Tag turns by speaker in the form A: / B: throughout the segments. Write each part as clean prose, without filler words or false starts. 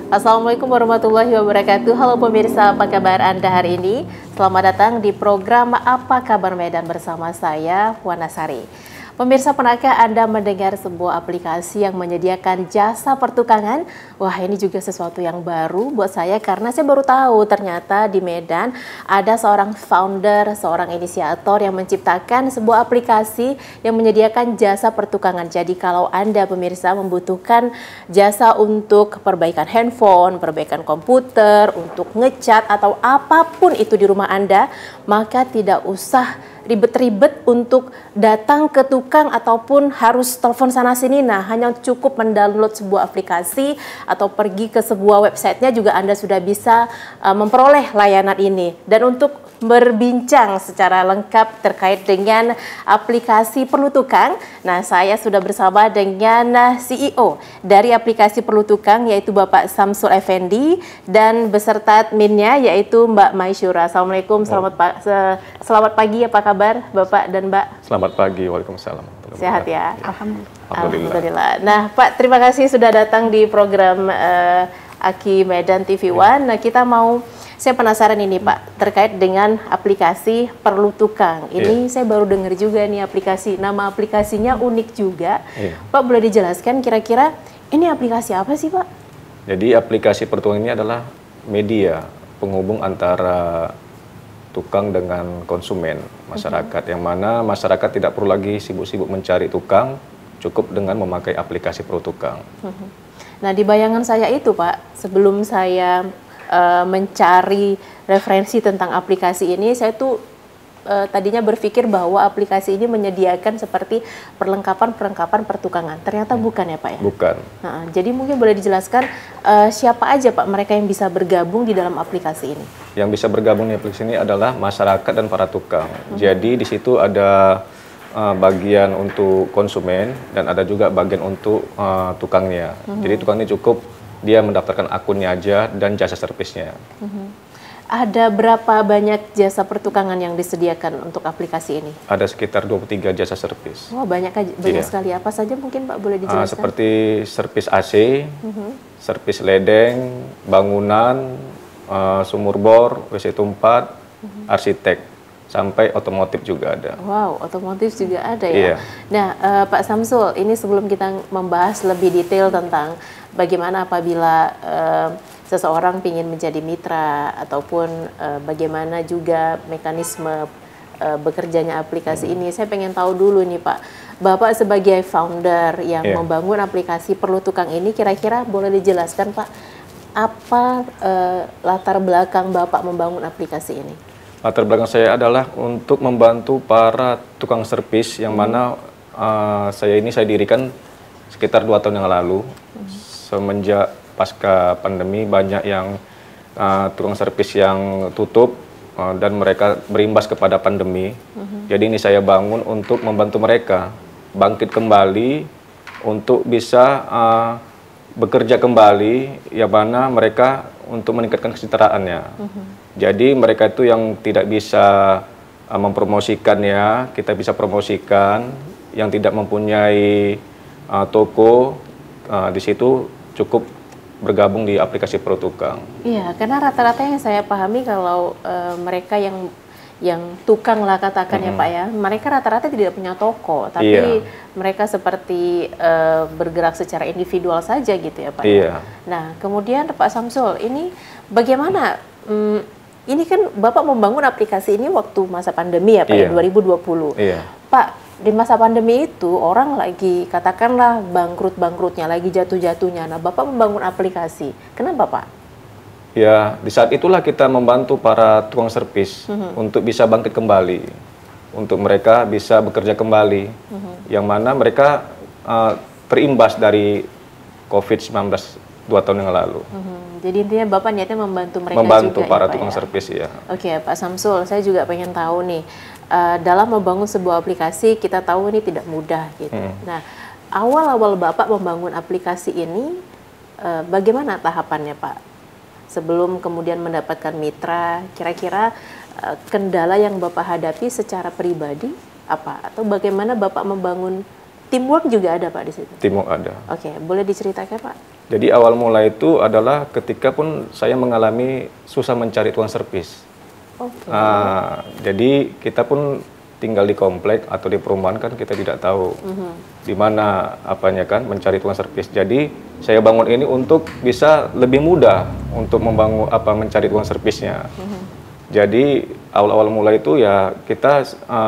A: Assalamualaikum warahmatullahi wabarakatuh. Halo pemirsa, apa kabar Anda hari ini? Selamat datang di program Apa Kabar Medan bersama saya, Wana Sari. Pemirsa, pernahkah Anda mendengar sebuah aplikasi yang menyediakan jasa pertukangan? Wah, ini juga sesuatu yang baru buat saya karena saya baru tahu ternyata di Medan ada seorang founder, seorang inisiator yang menciptakan sebuah aplikasi yang menyediakan jasa pertukangan. Jadi kalau Anda pemirsa membutuhkan jasa untuk perbaikan handphone, perbaikan komputer, untuk ngecat atau apapun itu di rumah Anda, maka tidak usah ribet-ribet untuk datang ke tukang ataupun harus telepon sana sini. Nah, hanya cukup mendownload sebuah aplikasi atau pergi ke sebuah websitenya juga Anda sudah bisa memperoleh layanan ini. Dan untuk berbincang secara lengkap terkait dengan aplikasi Perlu Tukang, nah saya sudah bersama dengan CEO dari aplikasi Perlu Tukang yaitu Bapak Samsul Effendi dan beserta adminnya yaitu Mbak Maisyura. Assalamualaikum, selamat pagi, apa kabar Bapak dan Mbak?
B: Selamat pagi, waalaikumsalam.
A: Sehat ya?
B: Alhamdulillah.
A: Nah Pak, terima kasih sudah datang di program Aki Medan TV One. Nah saya penasaran ini Pak, terkait dengan aplikasi Perlu Tukang. Ini saya baru dengar juga nih aplikasi, nama aplikasinya unik juga. Pak, boleh dijelaskan kira-kira ini aplikasi apa sih Pak?
B: Jadi aplikasi Perlu Tukang ini adalah media penghubung antara tukang dengan konsumen masyarakat, yang mana masyarakat tidak perlu lagi sibuk-sibuk mencari tukang, cukup dengan memakai aplikasi Perlu Tukang.
A: Nah, di bayangan saya itu Pak, sebelum saya mencari referensi tentang aplikasi ini, saya tuh tadinya berpikir bahwa aplikasi ini menyediakan seperti perlengkapan pertukangan. Ternyata bukan ya Pak ya?
B: Bukan.
A: Nah, jadi mungkin boleh dijelaskan siapa aja Pak mereka yang bisa bergabung di dalam aplikasi ini?
B: Yang bisa bergabung di aplikasi ini adalah masyarakat dan para tukang. Jadi di situ ada bagian untuk konsumen dan ada juga bagian untuk tukangnya. Jadi tukangnya cukup dia mendaftarkan akunnya aja dan jasa servisnya.
A: Ada berapa banyak jasa pertukangan yang disediakan untuk aplikasi ini?
B: Ada sekitar 23 jasa servis.
A: Wah, banyak sekali. Apa saja mungkin Pak boleh dijelaskan?
B: Seperti servis AC, servis ledeng, bangunan, sumur bor, WC tempat, arsitek, sampai otomotif juga ada.
A: Wow, otomotif juga ada ya?
B: Iya.
A: Nah, Pak Samsul, ini sebelum kita membahas lebih detail tentang bagaimana apabila seseorang ingin menjadi mitra ataupun bagaimana juga mekanisme bekerjanya aplikasi ini, saya pengen tahu dulu nih Pak, Bapak sebagai founder yang membangun aplikasi Perlu Tukang ini, kira-kira boleh dijelaskan Pak, apa latar belakang Bapak membangun aplikasi ini?
B: Latar belakang saya adalah untuk membantu para tukang servis yang mana saya dirikan sekitar 2 tahun yang lalu. Semenjak pasca pandemi banyak yang tukang servis yang tutup dan mereka berimbas kepada pandemi. Jadi ini saya bangun untuk membantu mereka bangkit kembali untuk bisa bekerja kembali, ya mana mereka untuk meningkatkan kesejahteraannya. Jadi mereka itu yang tidak bisa mempromosikannya, kita bisa promosikan. Yang tidak mempunyai toko, di situ cukup bergabung di aplikasi Perlu Tukang. Iya,
A: karena rata-rata yang saya pahami kalau mereka yang tukang lah katakan ya Pak ya, mereka rata-rata tidak punya toko, tapi mereka seperti bergerak secara individual saja gitu ya Pak.
B: Iya.
A: Nah, kemudian Pak Samsul, ini bagaimana? Ini kan Bapak membangun aplikasi ini waktu masa pandemi ya Pak ya, 2020.
B: Iya.
A: Pak, di masa pandemi itu orang lagi katakanlah bangkrut-bangkrutnya, lagi jatuh-jatuhnya. Nah, Bapak membangun aplikasi. Kenapa Pak?
B: Ya, di saat itulah kita membantu para tukang servis untuk bisa bangkit kembali, untuk mereka bisa bekerja kembali, yang mana mereka terimbas dari COVID-19 2 tahun yang lalu.
A: Jadi intinya Bapak niatnya membantu mereka
B: membantu
A: juga
B: para
A: ya,
B: tukang servis ya.
A: Oke, Pak Samsul, saya juga pengen tahu nih, dalam membangun sebuah aplikasi kita tahu ini tidak mudah gitu. Nah, awal-awal Bapak membangun aplikasi ini, bagaimana tahapannya Pak? Sebelum kemudian mendapatkan mitra, kira-kira kendala yang Bapak hadapi secara pribadi apa? Atau bagaimana Bapak membangun teamwork juga ada Pak di situ?
B: Teamwork ada.
A: Oke, boleh diceritakan Pak?
B: Jadi awal mula itu adalah ketika pun saya mengalami susah mencari tukang servis.
A: Oke.
B: Jadi kita pun tinggal di komplek atau di perumahan kan kita tidak tahu di mana apanya kan mencari tukang servis. Jadi saya bangun ini untuk bisa lebih mudah untuk membangun mencari tukang servisnya. Jadi awal-awal mulai itu ya kita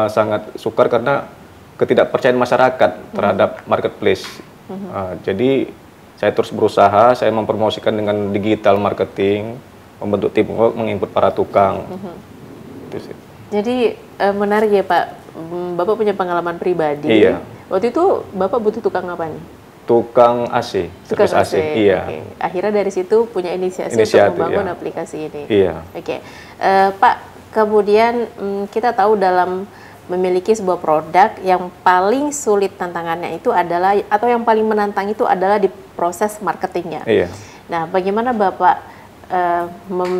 B: sangat sukar karena ketidakpercayaan masyarakat terhadap marketplace. Jadi saya terus berusaha, saya mempromosikan dengan digital marketing, membentuk teamwork, menginput para tukang. Itu sih.
A: Jadi menarik ya Pak, Bapak punya pengalaman pribadi.
B: Iya.
A: Waktu itu Bapak butuh tukang apa nih?
B: Tukang AC, servis AC. Iya.
A: Oke. Akhirnya dari situ punya inisiasi untuk membangun aplikasi ini.
B: Iya.
A: Oke. Pak, kemudian kita tahu dalam memiliki sebuah produk yang paling sulit tantangannya itu adalah, atau yang paling menantang itu adalah di proses marketingnya.
B: Iya.
A: Nah, bagaimana Bapak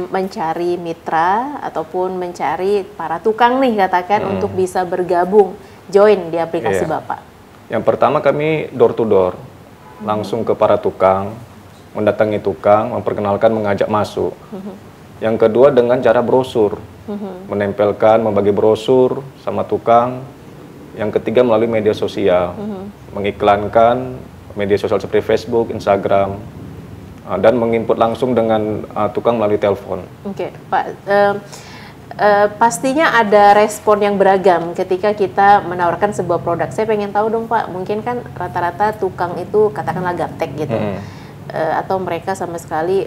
A: mencari mitra ataupun mencari para tukang nih katakan untuk bisa bergabung, join di aplikasi Bapak?
B: Yang pertama kami door to door, langsung ke para tukang, mendatangi tukang, memperkenalkan, mengajak masuk. Yang kedua dengan cara brosur, menempelkan, membagi brosur sama tukang. Yang ketiga melalui media sosial, mengiklankan media sosial seperti Facebook, Instagram, dan menginput langsung dengan tukang melalui telepon.
A: Oke, Pak. Pastinya ada respon yang beragam ketika kita menawarkan sebuah produk. Saya pengen tahu dong Pak, mungkin kan rata-rata tukang itu katakanlah gaptek gitu, atau mereka sama sekali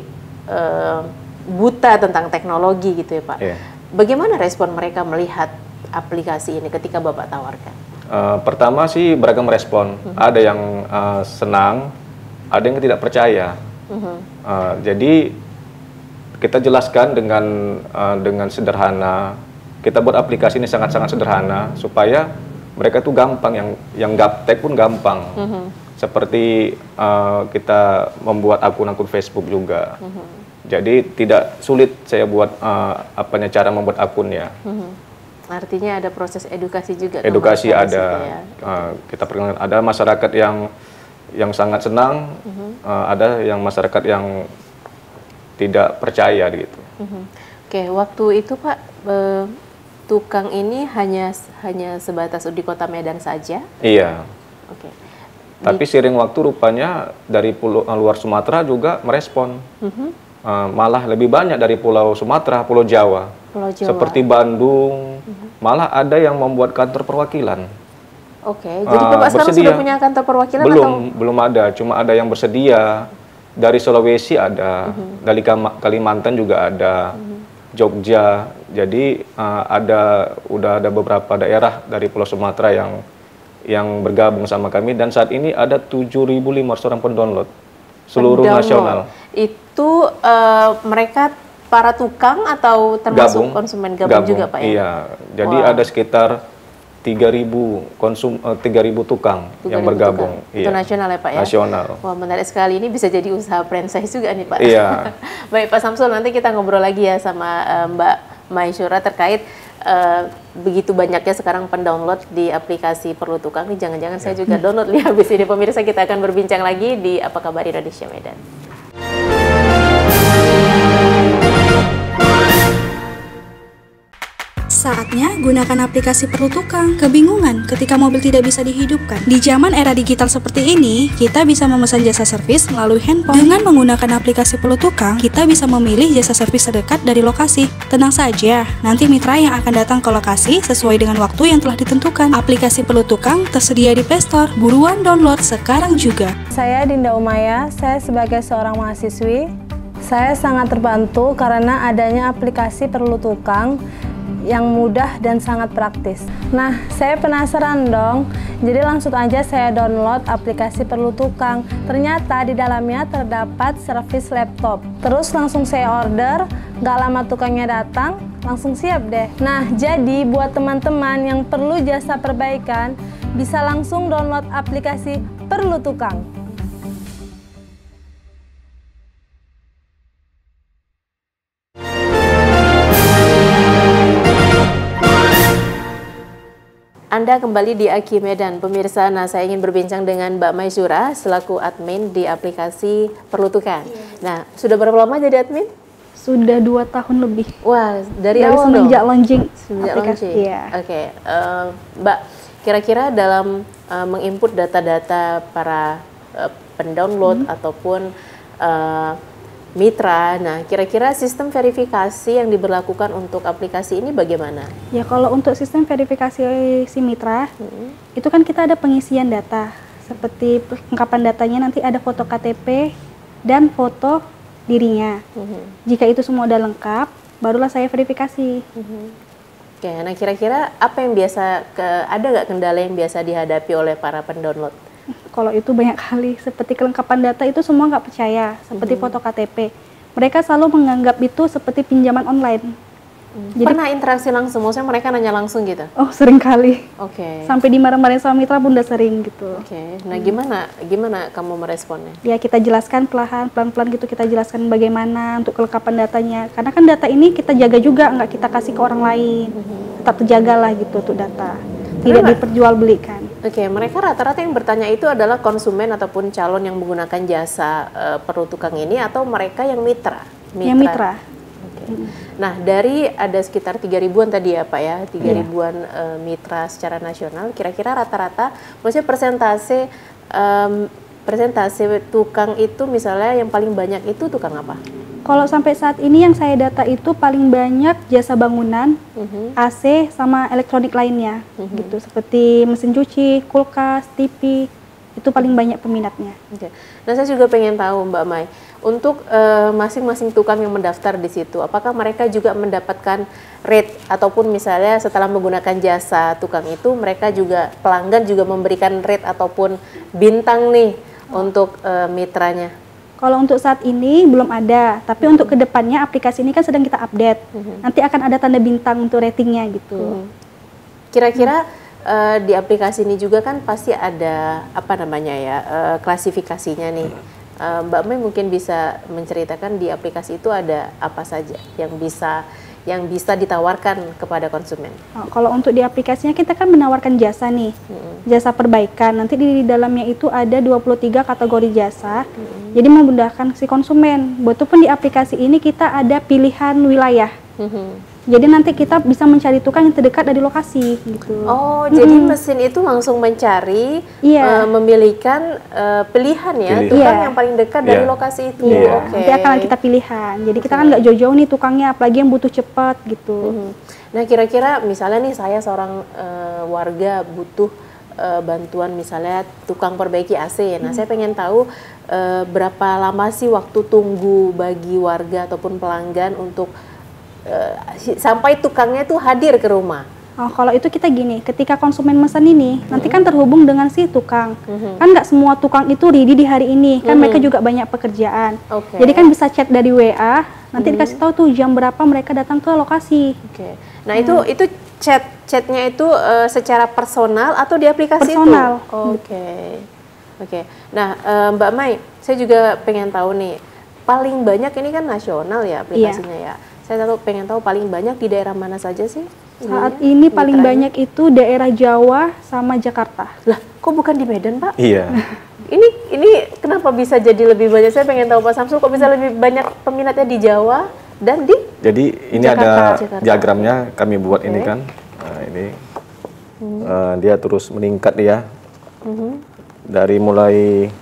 A: buta tentang teknologi gitu ya Pak. Bagaimana respon mereka melihat aplikasi ini ketika Bapak tawarkan?
B: Pertama sih beragam respon. Ada yang senang, ada yang tidak percaya. Jadi kita jelaskan dengan sederhana. Kita buat aplikasi ini sangat-sangat sederhana supaya mereka tuh gampang, yang gaptek pun gampang. Seperti kita membuat akun-akun Facebook juga. Jadi tidak sulit saya buat cara membuat akunnya.
A: Artinya ada proses edukasi juga.
B: Edukasi ada. Kita perkenalkan ada masyarakat yang sangat senang, ada yang masyarakat yang tidak percaya gitu.
A: Oke, waktu itu Pak, tukang ini hanya sebatas di Kota Medan saja?
B: Iya.
A: Oke.
B: Tapi seiring waktu rupanya dari luar Sumatera juga merespon. Malah lebih banyak dari Pulau Sumatera, Pulau Jawa. Seperti Bandung, malah ada yang membuat kantor perwakilan.
A: Oke, jadi Bapak sekarang sudah punya kantor perwakilan
B: belum ada, cuma ada yang bersedia. Dari Sulawesi ada, dari Kalimantan juga ada, Jogja. Jadi udah ada beberapa daerah dari Pulau Sumatera yang bergabung sama kami, dan saat ini ada 7.500 orang pendownload seluruh nasional.
A: Itu mereka para tukang atau termasuk konsumen gabung juga Pak ya?
B: Iya, jadi ada sekitar 3.000 tukang yang bergabung.
A: Tukang. Itu nasional ya Pak ya?
B: Nasional.
A: Wah, menarik sekali, ini bisa jadi usaha franchise juga nih Pak.
B: Iya.
A: Baik Pak Samsul, nanti kita ngobrol lagi ya sama Mbak Maisyura terkait begitu banyaknya sekarang pendownload di aplikasi Perlu Tukang. Nih jangan-jangan saya juga download nih habis ini. Pemirsa, kita akan berbincang lagi di Apa Kabar Indonesia Medan.
C: Saatnya gunakan aplikasi Perlu Tukang. Kebingungan ketika mobil tidak bisa dihidupkan? Di zaman era digital seperti ini, kita bisa memesan jasa servis melalui handphone. Dengan menggunakan aplikasi Perlu Tukang, kita bisa memilih jasa servis terdekat dari lokasi. Tenang saja, nanti mitra yang akan datang ke lokasi sesuai dengan waktu yang telah ditentukan. Aplikasi Perlu Tukang tersedia di Play Store. Buruan download sekarang juga.
D: Saya Dinda Umaya, saya sebagai seorang mahasiswi. Saya sangat terbantu karena adanya aplikasi Perlu Tukang yang mudah dan sangat praktis. Nah, saya penasaran dong. Jadi langsung aja saya download aplikasi Perlu Tukang. Ternyata di dalamnya terdapat servis laptop. Terus langsung saya order, nggak lama tukangnya datang, langsung siap deh. Nah, jadi buat teman-teman yang perlu jasa perbaikan, bisa langsung download aplikasi Perlu Tukang.
A: Anda kembali di Aki Medan, pemirsa. Nah, saya ingin berbincang dengan Mbak Maisura selaku admin di aplikasi Perlutukan. Nah, sudah berapa lama jadi admin?
C: Sudah 2 tahun lebih.
A: Wah, dari awal
C: semenjak
A: dong?
C: launching
A: Semenjak
C: aplikasi.
A: launching?
C: Iya.
A: Oke, Mbak, kira-kira dalam menginput data-data para pendownload ataupun mitra, nah kira-kira sistem verifikasi yang diberlakukan untuk aplikasi ini bagaimana?
C: Ya kalau untuk sistem verifikasi si mitra, itu kan kita ada pengisian data. Seperti lengkapan datanya nanti ada foto KTP dan foto dirinya. Jika itu semua udah lengkap, barulah saya verifikasi.
A: Oke, nah kira-kira apa yang ada nggak kendala yang biasa dihadapi oleh para pendownload?
C: Kalau itu banyak kali, seperti kelengkapan data itu semua nggak percaya, seperti foto KTP. Mereka selalu menganggap itu seperti pinjaman online. Jadi,
A: pernah interaksi langsung, maksudnya mereka nanya langsung gitu?
C: Oh, sering kali.
A: Oke.
C: Sampai dimarahin sama mitra pun udah sering gitu.
A: Oke, nah gimana kamu meresponnya?
C: Ya kita jelaskan pelan-pelan gitu, kita jelaskan bagaimana untuk kelengkapan datanya. Karena kan data ini kita jaga juga, nggak kita kasih ke orang lain. Tetap terjagalah gitu untuk data. Tidak diperjualbelikan.
A: Oke, mereka rata-rata yang bertanya itu adalah konsumen ataupun calon yang menggunakan jasa Perlutukang ini atau mereka yang mitra?
C: Yang mitra.
A: Oke. Nah, dari ada sekitar 3.000-an tadi ya Pak ya, 3.000-an mitra secara nasional, kira-kira rata-rata, maksudnya persentase tukang itu misalnya yang paling banyak itu tukang apa?
C: Kalau sampai saat ini yang saya data itu paling banyak jasa bangunan, AC sama elektronik lainnya, gitu. Seperti mesin cuci, kulkas, TV, itu paling banyak peminatnya.
A: Oke. Nah, saya juga pengen tahu Mbak Mai, untuk masing-masing tukang yang mendaftar di situ, apakah mereka juga mendapatkan rate ataupun misalnya setelah menggunakan jasa tukang itu, mereka juga pelanggan juga memberikan rate ataupun bintang nih untuk mitranya?
C: Kalau untuk saat ini belum ada, tapi untuk kedepannya aplikasi ini kan sedang kita update. Nanti akan ada tanda bintang untuk ratingnya gitu.
A: Kira-kira di aplikasi ini juga kan pasti ada klasifikasinya nih. Mbak Mai mungkin bisa menceritakan di aplikasi itu ada apa saja yang bisa ditawarkan kepada konsumen.
C: Kalau untuk di aplikasinya kita kan menawarkan jasa nih, jasa perbaikan. Nanti di dalamnya itu ada 23 kategori jasa. Jadi memudahkan si konsumen. Walaupun di aplikasi ini kita ada pilihan wilayah. Jadi nanti kita bisa mencari tukang yang terdekat dari lokasi gitu.
A: Oh, jadi mesin itu langsung mencari, memilihkan pilihan ya, tukang yang paling dekat dari lokasi itu.
C: Oke. Nanti akan kita pilihan. Jadi kita kan nggak jauh-jauh nih tukangnya, apalagi yang butuh cepat gitu.
A: Nah, kira-kira misalnya nih saya seorang warga butuh bantuan misalnya tukang perbaiki AC. Nah, saya pengen tahu berapa lama sih waktu tunggu bagi warga ataupun pelanggan untuk sampai tukangnya tuh hadir ke rumah.
C: Kalau itu kita gini, ketika konsumen pesan ini, nanti kan terhubung dengan si tukang. Kan nggak semua tukang itu ready di hari ini, kan mereka juga banyak pekerjaan. Jadi kan bisa chat dari WA, nanti dikasih tahu tuh jam berapa mereka datang ke lokasi.
A: Nah itu chatnya itu secara personal atau di aplikasi
C: personal.
A: itu? Oke. Nah Mbak Mai, saya juga pengen tahu nih, paling banyak ini kan nasional ya aplikasinya ya. Saya pengen tahu paling banyak di daerah mana saja sih?
C: Saat ini paling banyak itu daerah Jawa sama Jakarta.
A: Lah, kok bukan di Medan, Pak?
B: Iya.
A: Ini kenapa bisa jadi lebih banyak? Saya pengen tahu Pak Samsul kok bisa lebih banyak peminatnya di Jawa dan di
B: Jadi ini
A: Jakarta.
B: diagramnya kami buat ini kan. Nah, ini dia terus meningkat ya. Dari mulai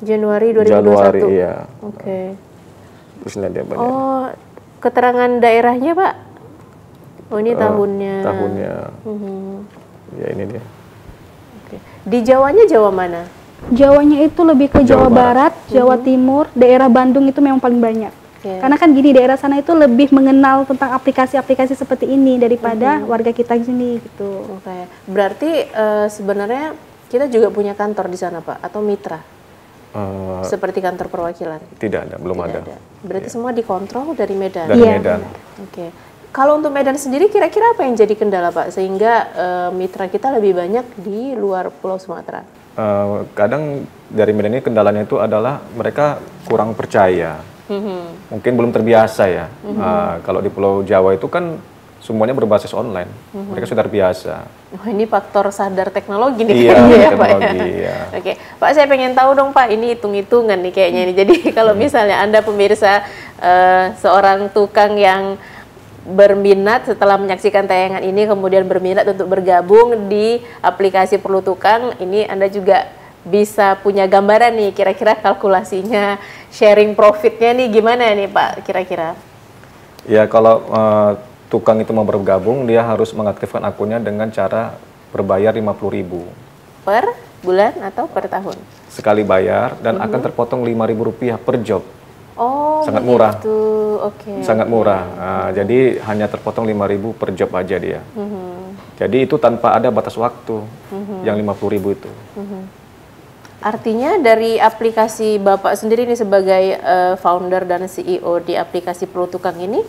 A: Januari 2021.
B: Januari, iya. Terus ini dia banyak.
A: Oh, keterangan daerahnya Pak? Oh ini tahunnya.
B: Ya ini dia.
A: Di Jawanya Jawa mana?
C: Jawanya itu lebih ke Jawa Barat, Jawa Timur, daerah Bandung itu memang paling banyak. Karena kan gini, daerah sana itu lebih mengenal tentang aplikasi-aplikasi seperti ini daripada warga kita di sini gitu.
A: Berarti sebenarnya kita juga punya kantor di sana Pak atau mitra? Seperti kantor perwakilan?
B: Tidak ada, belum ada.
A: Berarti semua dikontrol dari Medan?
B: Dari Medan.
A: Kalau untuk Medan sendiri kira-kira apa yang jadi kendala Pak? Sehingga mitra kita lebih banyak di luar Pulau Sumatera?
B: Kadang dari Medan ini kendalanya itu adalah mereka kurang percaya. Mungkin belum terbiasa ya. Kalau di Pulau Jawa itu kan semuanya berbasis online. Mereka sudah biasa.
A: Oh, ini faktor sadar teknologi nih
B: Iya,
A: kayaknya ya, Pak,
B: teknologi,
A: ya.
B: ya.
A: Oke, Pak, saya pengen tahu dong Pak, ini hitung-hitungan nih kayaknya ini. Jadi kalau misalnya Anda pemirsa seorang tukang yang berminat setelah menyaksikan tayangan ini, kemudian berminat untuk bergabung di aplikasi Perlu Tukang, ini Anda juga bisa punya gambaran nih kira-kira kalkulasinya, sharing profitnya nih gimana nih Pak kira-kira?
B: Ya, kalau tukang itu mau bergabung, dia harus mengaktifkan akunnya dengan cara berbayar 50.000
A: Per bulan atau per tahun?
B: sekali bayar, dan akan terpotong Rp5.000 per job.
A: Oh,
B: Sangat murah.
A: Oke.
B: Sangat murah. Jadi hanya terpotong 5.000 per job aja dia. Jadi itu tanpa ada batas waktu yang 50.000 itu.
A: Artinya dari aplikasi Bapak sendiri nih sebagai founder dan CEO di aplikasi Perlu Tukang ini,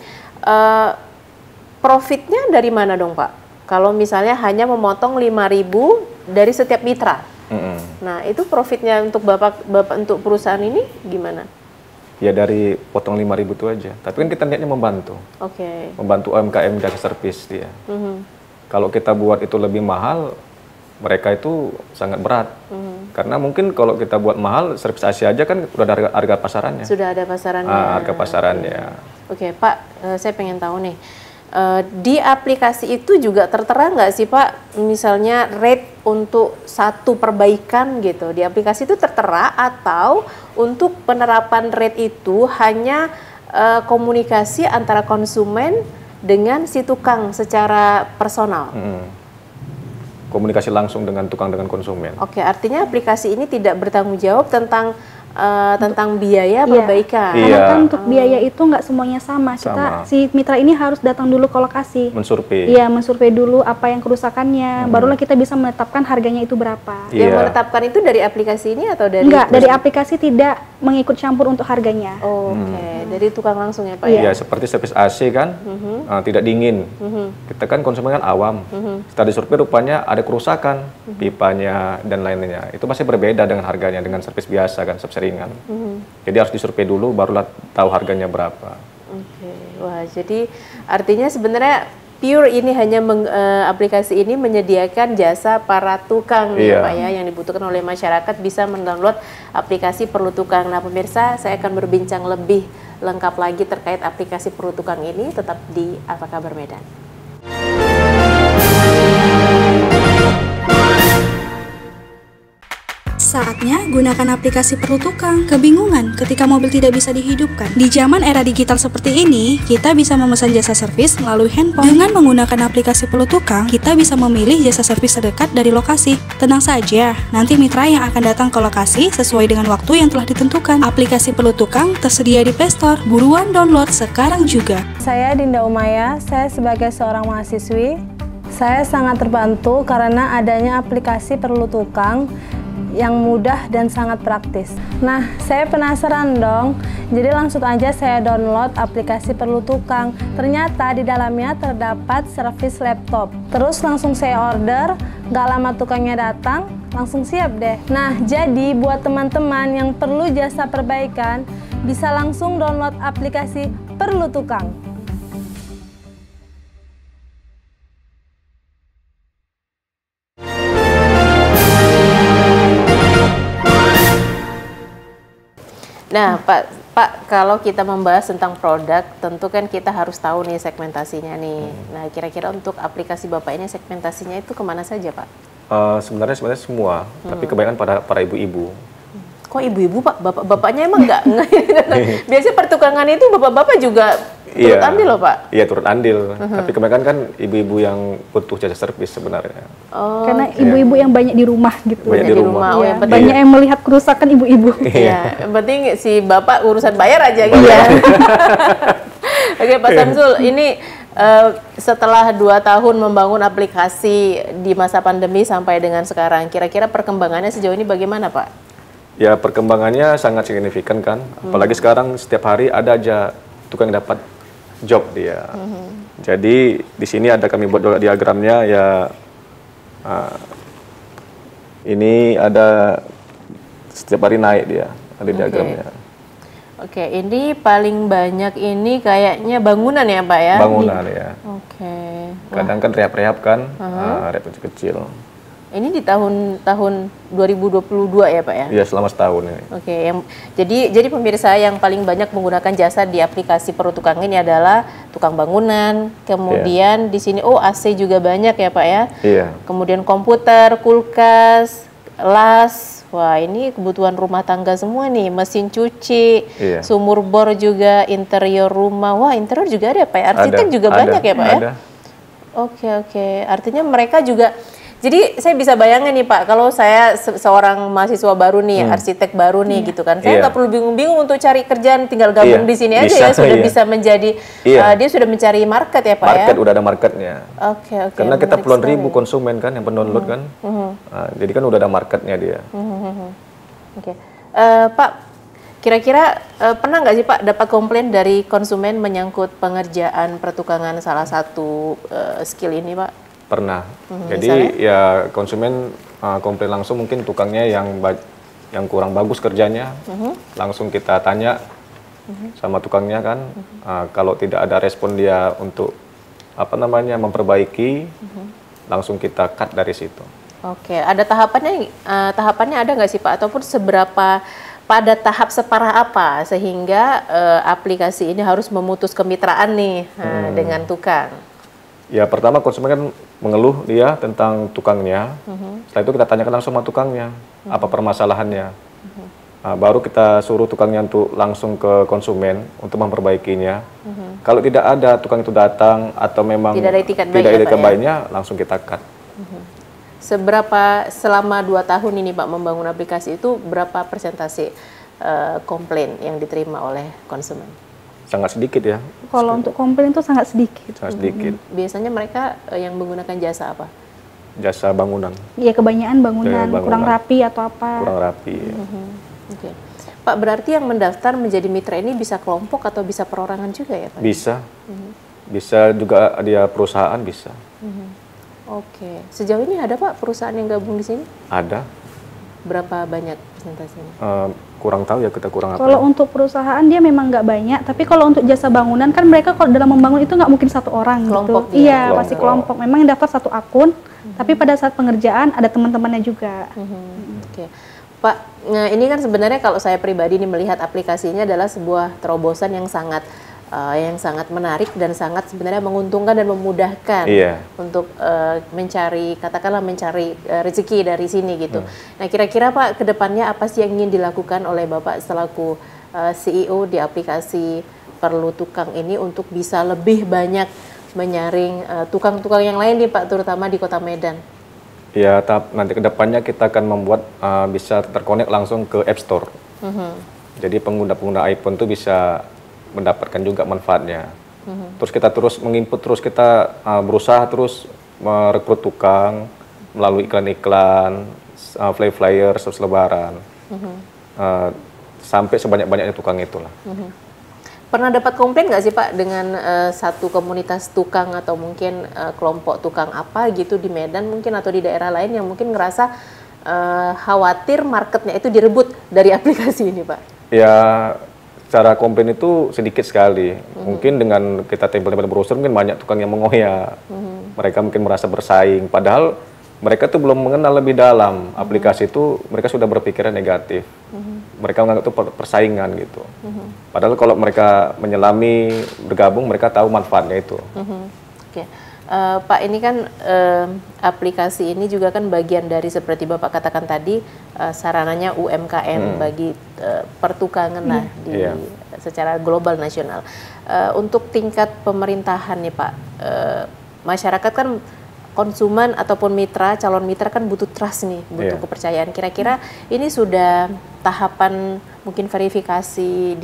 A: profitnya dari mana dong Pak? Kalau misalnya hanya memotong 5.000 dari setiap mitra. Nah, itu profitnya untuk Bapak untuk perusahaan ini gimana?
B: Ya dari potong 5.000 itu aja. Tapi kan kita niatnya membantu.
A: Oke.
B: Membantu UMKM jasa servis dia. Kalau kita buat itu lebih mahal, mereka itu sangat berat. Karena mungkin kalau kita buat mahal, servis Asia aja kan udah ada harga pasarannya.
A: Sudah ada pasarannya.
B: Harga pasarannya.
A: Oke, Pak, saya pengen tahu nih. Di aplikasi itu juga tertera nggak sih Pak, misalnya rate untuk satu perbaikan gitu, di aplikasi itu tertera, atau untuk penerapan rate itu hanya komunikasi antara konsumen dengan si tukang secara personal?
B: Komunikasi langsung dengan tukang, dengan konsumen.
A: Oke, artinya aplikasi ini tidak bertanggung jawab tentang biaya perbaikan.
C: Karena kan untuk biaya itu nggak semuanya sama. Si mitra ini harus datang dulu ke lokasi.
B: Mensurvei.
C: Iya, mensurvei dulu apa yang kerusakannya. Barulah kita bisa menetapkan harganya itu berapa.
A: Yang menetapkan itu dari aplikasi ini atau dari?
C: Enggak, dari aplikasi tidak mengikut campur untuk harganya.
A: Oke, dari tukang langsung ya Pak?
B: Iya, seperti servis AC kan, tidak dingin. Kita kan konsumen kan awam. Setelah disurvei rupanya ada kerusakan, pipanya dan lainnya. Itu masih berbeda dengan harganya dengan servis biasa kan, servis ringan. Jadi harus disurvei dulu, barulah tahu harganya berapa.
A: Oke, wah jadi artinya sebenarnya pure ini hanya aplikasi ini menyediakan jasa para tukang ya Pak ya, yang dibutuhkan oleh masyarakat bisa mendownload aplikasi Perlu Tukang. Nah pemirsa, saya akan berbincang lebih lengkap lagi terkait aplikasi Perlu Tukang ini, tetap di Apa Kabar Medan.
C: Saatnya gunakan aplikasi Perlu Tukang. Kebingungan ketika mobil tidak bisa dihidupkan? Di zaman era digital seperti ini, kita bisa memesan jasa servis melalui handphone. Dengan menggunakan aplikasi Perlu Tukang, kita bisa memilih jasa servis terdekat dari lokasi. Tenang saja, nanti mitra yang akan datang ke lokasi sesuai dengan waktu yang telah ditentukan. Aplikasi Perlu Tukang tersedia di Play Store. Buruan download sekarang juga.
D: Saya Dinda Umaya, saya sebagai seorang mahasiswi, saya sangat terbantu karena adanya aplikasi Perlu Tukang yang mudah dan sangat praktis. Nah, saya penasaran dong, jadi langsung aja saya download aplikasi Perlu Tukang. Ternyata di dalamnya terdapat servis laptop. Terus langsung saya order, gak lama tukangnya datang, langsung siap deh. Nah, jadi buat teman-teman yang perlu jasa perbaikan, bisa langsung download aplikasi Perlu Tukang.
A: Nah, Pak, kalau kita membahas tentang produk, tentu kan kita harus tahu nih segmentasinya nih. Nah, kira-kira untuk aplikasi Bapak ini segmentasinya itu kemana saja, Pak?
B: Sebenarnya semua, tapi kebanyakan para ibu-ibu.
A: Kok ibu-ibu, Pak? Bapak-bapaknya emang enggak? Biasanya pertukangan itu bapak-bapak juga turut andil loh, Pak? Iya, turut andil. Tapi kebanyakan kan ibu-ibu yang butuh jasa servis sebenarnya.
C: Karena ibu-ibu yang banyak di rumah gitu.
B: Banyak di rumah.
A: Oh,
C: yang banyak yang melihat kerusakan ibu-ibu.
A: Iya, yang penting si bapak urusan bayar aja gitu ya. Oke, Pak Samsul, ini setelah 2 tahun membangun aplikasi di masa pandemi sampai dengan sekarang, kira-kira perkembangannya sejauh ini bagaimana, Pak?
B: Ya, perkembangannya sangat signifikan kan. Apalagi sekarang setiap hari ada aja tukang yang dapat job dia. Jadi di sini ada kami buat diagramnya ya. Ini ada setiap hari naik dia, ada diagramnya.
A: Oke, ini paling banyak ini kayaknya bangunan ya Pak ya?
B: Bangunan ya.
A: Oke.
B: Kadang kan rehab-rehab kan, rehab kecil-kecil.
A: Ini di tahun 2022 ya Pak ya?
B: Iya, selama setahun ini.
A: Oke, jadi pemirsa yang paling banyak menggunakan jasa di aplikasi Perlutukang ini adalah tukang bangunan, kemudian di sini AC juga banyak ya Pak ya?
B: Iya.
A: Kemudian komputer, kulkas, las, wah ini kebutuhan rumah tangga semua nih, mesin cuci, sumur bor juga, interior rumah, wah interior juga ada Pak ya? Arsitek juga banyak ya Pak ya?
B: Ada.
A: Oke, artinya mereka juga. Jadi saya bisa bayangin nih Pak, kalau saya seorang mahasiswa baru nih, arsitek baru nih gitu kan, saya nggak perlu bingung-bingung untuk cari kerjaan, tinggal gabung di sini aja ya, sudah bisa menjadi, dia sudah mencari market ya Pak
B: market,
A: ya?
B: Udah ada marketnya.
A: Oke.
B: Karena kita puluhan ribu konsumen kan yang pendownload kan, jadi kan udah ada marketnya dia.
A: Oke. Pak, kira-kira pernah nggak sih Pak dapat komplain dari konsumen menyangkut pengerjaan pertukangan salah satu skill ini Pak?
B: Pernah. Jadi ya konsumen komplain langsung, mungkin tukangnya yang kurang bagus kerjanya, langsung kita tanya sama tukangnya kan, kalau tidak ada respon dia untuk memperbaiki, langsung kita cut dari situ.
A: Oke, ada tahapannya ada nggak sih Pak, ataupun seberapa pada tahap separah apa sehingga aplikasi ini harus memutus kemitraan nih dengan tukang?
B: Ya pertama konsumen kan mengeluh dia tentang tukangnya, setelah itu kita tanyakan langsung sama tukangnya, apa permasalahannya. Baru kita suruh tukangnya untuk langsung ke konsumen untuk memperbaikinya. Kalau tidak ada tukang itu datang atau memang
A: tidak ada itikat
B: baiknya, langsung kita cut.
A: Seberapa selama 2 tahun ini Pak membangun aplikasi itu, berapa persentase komplain yang diterima oleh konsumen?
B: Sangat sedikit ya.
C: Kalau untuk komplain itu sangat sedikit.
B: Sangat sedikit.
A: Biasanya mereka yang menggunakan jasa apa?
B: Jasa bangunan.
C: Iya, kebanyakan bangunan, kurang rapi atau apa.
B: Kurang rapi. Ya.
A: Oke. Pak, berarti yang mendaftar menjadi mitra ini bisa kelompok atau bisa perorangan juga ya Pak?
B: Bisa. Bisa juga dia perusahaan bisa.
A: Oke. Sejauh ini ada Pak perusahaan yang gabung di sini?
B: Ada.
A: Berapa banyak persentasenya?
B: Kurang tahu ya, kita kurang apa.
C: Kalau untuk perusahaan dia memang nggak banyak, tapi kalau untuk jasa bangunan kan mereka kalau dalam membangun itu nggak mungkin satu orang
A: kelompok
C: gitu. Iya, pasti kelompok. Memang yang daftar satu akun, tapi pada saat pengerjaan ada teman-temannya juga.
A: Oke. Pak, nah ini kan sebenarnya kalau saya pribadi ini melihat aplikasinya adalah sebuah terobosan yang sangat menarik dan sangat sebenarnya menguntungkan dan memudahkan untuk mencari rezeki dari sini gitu. Nah kira-kira Pak kedepannya apa sih yang ingin dilakukan oleh Bapak selaku CEO di aplikasi Perlutukang ini untuk bisa lebih banyak menyaring tukang-tukang yang lain nih Pak, terutama di Kota Medan?
B: Ya, nanti kedepannya kita akan membuat bisa terkonek langsung ke App Store. Jadi pengguna-pengguna iPhone tuh bisa mendapatkan juga manfaatnya. Terus kita terus menginput, terus kita berusaha terus merekrut tukang melalui iklan-iklan, flyer, selebaran, sampai sebanyak-banyaknya tukang itulah.
A: Pernah dapat komplain nggak sih Pak dengan satu komunitas tukang atau mungkin kelompok tukang apa gitu di Medan mungkin atau di daerah lain yang mungkin ngerasa khawatir marketnya itu direbut dari aplikasi ini Pak?
B: Ya, cara komplain itu sedikit sekali. Mungkin dengan kita tempel-tempel brosur mungkin banyak tukang yang mengoyak. Mereka mungkin merasa bersaing. Padahal mereka tuh belum mengenal lebih dalam aplikasi itu. Mereka sudah berpikiran negatif. Mereka menganggap itu persaingan gitu. Padahal kalau mereka menyelami, bergabung, mereka tahu manfaatnya itu.
A: Oke. Pak, ini kan aplikasi ini juga kan bagian dari seperti Bapak katakan tadi sarananya UMKM bagi pertukangan lah secara global nasional. Untuk tingkat pemerintahan nih Pak, masyarakat kan konsumen ataupun calon mitra kan butuh trust nih, butuh kepercayaan. Kira-kira ini sudah tahapan mungkin verifikasi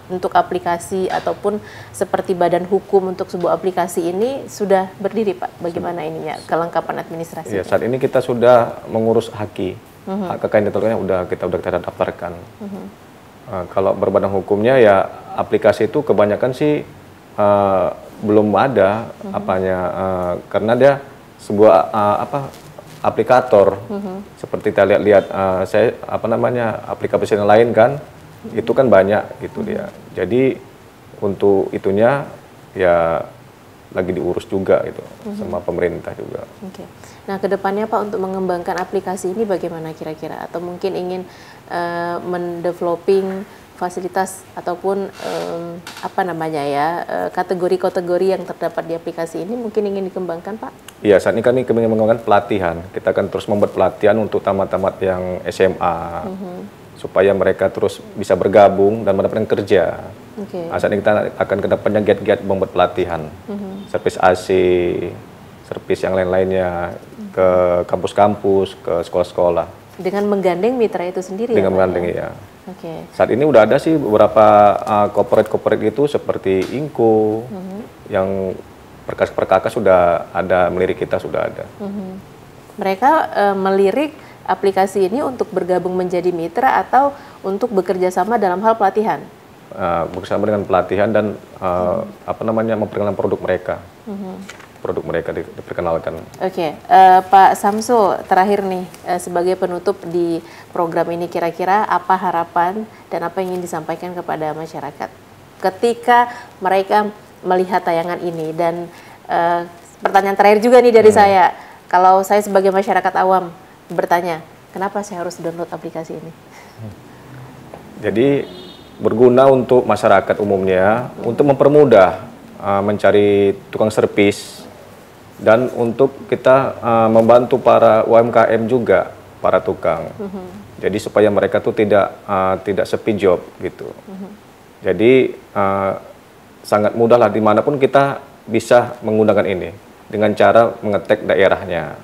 A: untuk aplikasi ataupun seperti badan hukum untuk sebuah aplikasi ini sudah berdiri Pak? Bagaimana ininya kelengkapan administrasi?
B: Ya, saat ini kita sudah mengurus HAKI, hak kekayaan intelektualnya kita daftarkan. Kalau berbadan hukumnya ya aplikasi itu kebanyakan sih belum ada karena dia sebuah aplikator seperti kita lihat saya aplikasi yang lain kan Itu kan banyak gitu dia. Jadi untuk itunya ya lagi diurus juga gitu sama pemerintah juga.
A: Oke. Nah, kedepannya Pak untuk mengembangkan aplikasi ini bagaimana kira-kira? Atau mungkin ingin mendeveloping fasilitas ataupun apa namanya ya kategori-kategori yang terdapat di aplikasi ini mungkin ingin dikembangkan Pak?
B: Iya, saat ini kami ingin mengembangkan pelatihan. Kita akan terus membuat pelatihan untuk tamat-tamat yang SMA supaya mereka terus bisa bergabung dan mendapatkan kerja. Saat ini kita akan kedepannya giat-giat membuat pelatihan, servis AC, servis yang lain-lainnya ke kampus-kampus, ke sekolah-sekolah.
A: Dengan menggandeng mitra itu sendiri.
B: Dengan
A: ya,
B: menggandeng
A: Pak,
B: ya.
A: Oke.
B: Saat ini udah ada sih beberapa corporate itu seperti Inco yang perkakas sudah ada, melirik kita sudah ada.
A: Mereka melirik aplikasi ini untuk bergabung menjadi mitra atau untuk bekerja sama dalam hal pelatihan?
B: Bersama dengan pelatihan dan apa namanya memperkenalkan produk mereka. Produk mereka diperkenalkan.
A: Oke, Pak Samsul, terakhir nih sebagai penutup di program ini kira-kira apa harapan dan apa yang ingin disampaikan kepada masyarakat ketika mereka melihat tayangan ini dan pertanyaan terakhir juga nih dari saya, kalau saya sebagai masyarakat awam bertanya, kenapa saya harus download aplikasi ini?
B: Jadi berguna untuk masyarakat umumnya untuk mempermudah mencari tukang servis. Dan untuk kita membantu para UMKM juga, para tukang. Jadi supaya mereka tuh tidak sepi job gitu. Jadi sangat mudah lah dimanapun kita bisa menggunakan ini dengan cara mengetek daerahnya.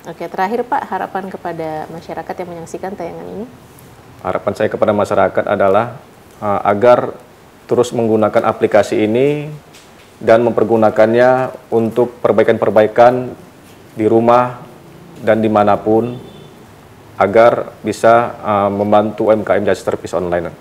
A: Oke, terakhir Pak, harapan kepada masyarakat yang menyaksikan tayangan ini?
B: Harapan saya kepada masyarakat adalah agar terus menggunakan aplikasi ini dan mempergunakannya untuk perbaikan-perbaikan di rumah dan dimanapun agar bisa membantu UMKM jasa servis online.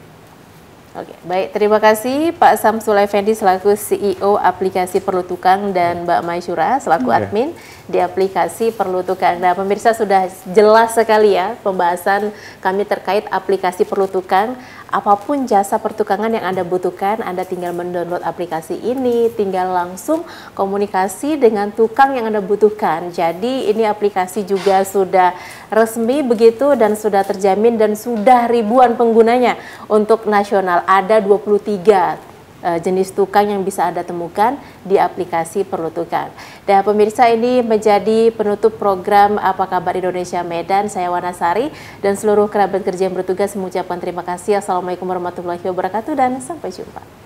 A: Oke, baik. Terima kasih Pak Samsul Effendi selaku CEO aplikasi Perlu Tukang dan Mbak Maisyura selaku admin di aplikasi Perlu Tukang. Nah, pemirsa sudah jelas sekali ya pembahasan kami terkait aplikasi Perlu Tukang. Apapun jasa pertukangan yang Anda butuhkan, Anda tinggal mendownload aplikasi ini, tinggal langsung komunikasi dengan tukang yang Anda butuhkan. Jadi ini aplikasi juga sudah resmi begitu dan sudah terjamin dan sudah ribuan penggunanya untuk nasional. Ada 23 jenis tukang yang bisa Anda temukan di aplikasi Perlu Tukang. Dan pemirsa, ini menjadi penutup program Apa Kabar Indonesia Medan. Saya Wanasari dan seluruh kerabat kerja yang bertugas mengucapkan terima kasih. Assalamualaikum warahmatullahi wabarakatuh dan sampai jumpa.